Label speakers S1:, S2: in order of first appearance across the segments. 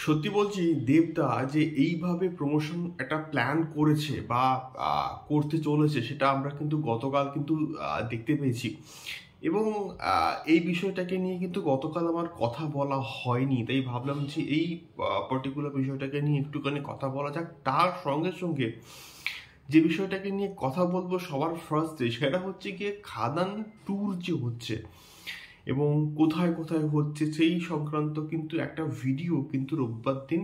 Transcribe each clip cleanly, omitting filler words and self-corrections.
S1: সত্যি বলছি, দেবদা যে এইভাবে প্রমোশন একটা প্ল্যান করেছে বা করতে চলেছে, সেটা আমরা কিন্তু গতকাল কিন্তু দেখতে পেয়েছি। এবং এই বিষয়টাকে নিয়ে কিন্তু গতকাল আমার কথা বলা হয়নি, তাই ভাবলাম যে এই পার্টিকুলার বিষয়টাকে নিয়ে একটুখানি কথা বলা যাক। তার সঙ্গে সঙ্গে যে বিষয়টাকে নিয়ে কথা বলবো সবার ফার্স্টে, সেটা হচ্ছে গিয়ে খাদান ট্যুর যে হচ্ছে এবং কোথায় কোথায় হচ্ছে সেই সংক্রান্ত কিন্তু একটা ভিডিও কিন্তু রোববার দিন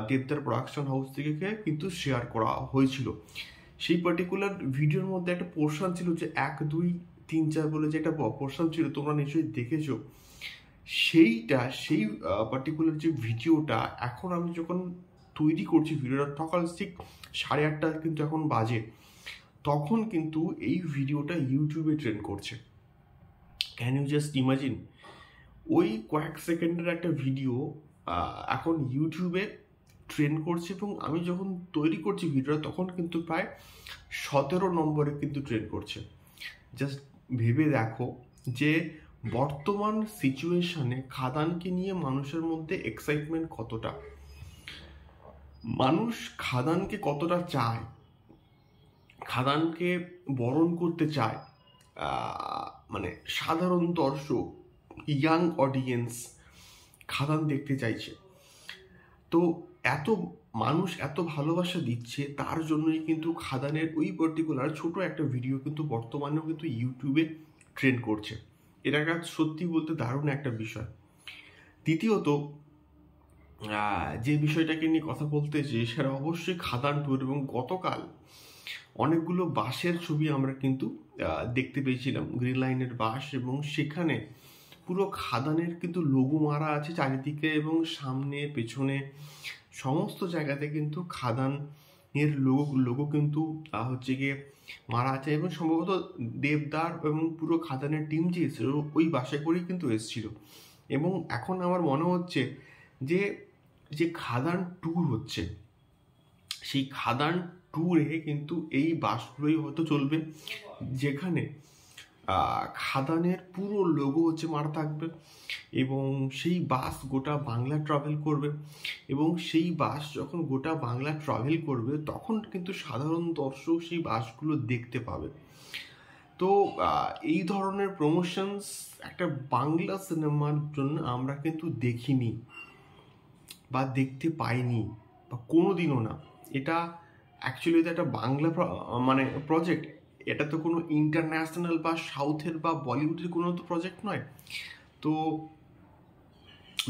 S1: দেবদার প্রোডাকশন হাউস থেকে কিন্তু শেয়ার করা হয়েছিল। সেই পার্টিকুলার ভিডিওর মধ্যে একটা পোর্শন ছিল যে 1 2 3 4 বলে যে একটা পোর্শন ছিল, তোমরা নিশ্চয়ই দেখেছো। সেই পার্টিকুলার যে ভিডিওটা এখন আমি যখন তৈরি করছি ভিডিওটা, সকাল ঠিক 8:30 কিন্তু এখন বাজে, তখন কিন্তু এই ভিডিওটা ইউটিউবে ট্রেন্ড করছে। ক্যান ইউ জাস্ট ইমাজিন, ওই কয়েক সেকেন্ডের একটা ভিডিও এখন ইউটিউবে ট্রেন্ড করছে। এবং আমি যখন তৈরি করছি ভিডিওটা তখন কিন্তু প্রায় 17 নম্বরে কিন্তু ট্রেন্ড করছে। জাস্ট ভেবে দেখো যে বর্তমান সিচুয়েশনে খাদানকে নিয়ে মানুষের মধ্যে এক্সাইটমেন্ট কতটা, মানুষ খাদানকে কতটা চায়, খাদানকে বরণ করতে চায়। মানে সাধারণ দর্শক, ইয়াং অডিয়েন্স খাদান দেখতে চাইছে। তো এত মানুষ এত ভালোবাসা দিচ্ছে, তার জন্যই কিন্তু খাদানের ওই পার্টিকুলার ছোট একটা ভিডিও কিন্তু বর্তমানেও কিন্তু ইউটিউবে ট্রেন্ড করছে। এটা একটা সত্যি বলতে দারুণ একটা বিষয়। দ্বিতীয়ত যে বিষয়টাকে নিয়ে কথা বলতে চাই সেটা অবশ্যই খাদান ট্যুর। এবং গতকাল অনেকগুলো বাসের ছবি আমরা কিন্তু দেখতে পেয়েছিলাম, গ্রিন লাইনের বাস, এবং সেখানে পুরো খাদানের কিন্তু লোগো মারা আছে চারিদিকে, এবং সামনে পেছনে সমস্ত জায়গাতে কিন্তু খাদানের লোগো কিন্তু হচ্ছে গিয়ে মারা আছে। এবং সম্ভবত দেবদার এবং পুরো খাদানের টিম যে এসেছিল ওই বাসে করেই কিন্তু এসেছিল। এবং এখন আমার মনে হচ্ছে যে যে খাদান ট্যুর হচ্ছে, সেই খাদান ট্যুরে কিন্তু এই বাসগুলোই হয়তো চলবে, যেখানে খাদানের পুরো লোগো হচ্ছে মারা থাকবে। এবং সেই বাস গোটা বাংলা ট্রাভেল করবে, এবং সেই বাস যখন গোটা বাংলা ট্রাভেল করবে তখন কিন্তু সাধারণ দর্শক সেই বাসগুলো দেখতে পাবে। তো এই ধরনের প্রমোশনস একটা বাংলা সিনেমার জন্য আমরা কিন্তু দেখিনি বা দেখতে পাইনি, বা কোনোদিনও না। এটা অ্যাকচুয়ালি এটা একটা বাংলা মানে প্রজেক্ট, এটা তো কোনো ইন্টারন্যাশনাল বা সাউথের বা বলিউডের কোনো তো প্রজেক্ট নয়। তো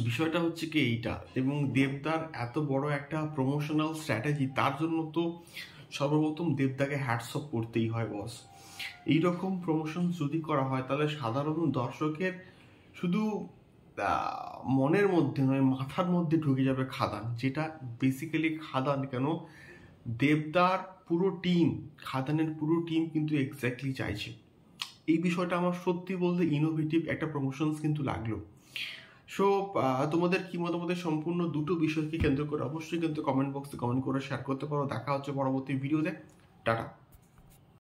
S1: বিষয়টা হচ্ছে কি এইটা, এবং দেবদার এত বড় একটা প্রমোশনাল স্ট্র্যাটেজি, তার জন্য তো সর্বপ্রথম দেবদাকে হ্যাটস অফ করতেই হয় বস। এইরকম প্রমোশন যদি করা হয় তাহলে সাধারণ দর্শকের শুধু মনের মধ্যে নয়, মাথার মধ্যে ঢুকে যাবে খাদান, যেটা বেসিক্যালি খাদান কেন, দেবদার পুরো টিম, খাদানের পুরো টিম কিন্তু এক্স্যাক্টলি চাইছে। এই বিষয়টা আমার সত্যি বলতে ইনোভেটিভ একটা প্রমোশনস কিন্তু লাগলো। সো তোমাদের কি মতামতের সম্পূর্ণ দুটো বিষয়কে কেন্দ্র করে অবশ্যই কিন্তু কমেন্ট বক্সে কমেন্ট করে শেয়ার করতে পারো। দেখা হচ্ছে পরবর্তী ভিডিওতে। টাটা।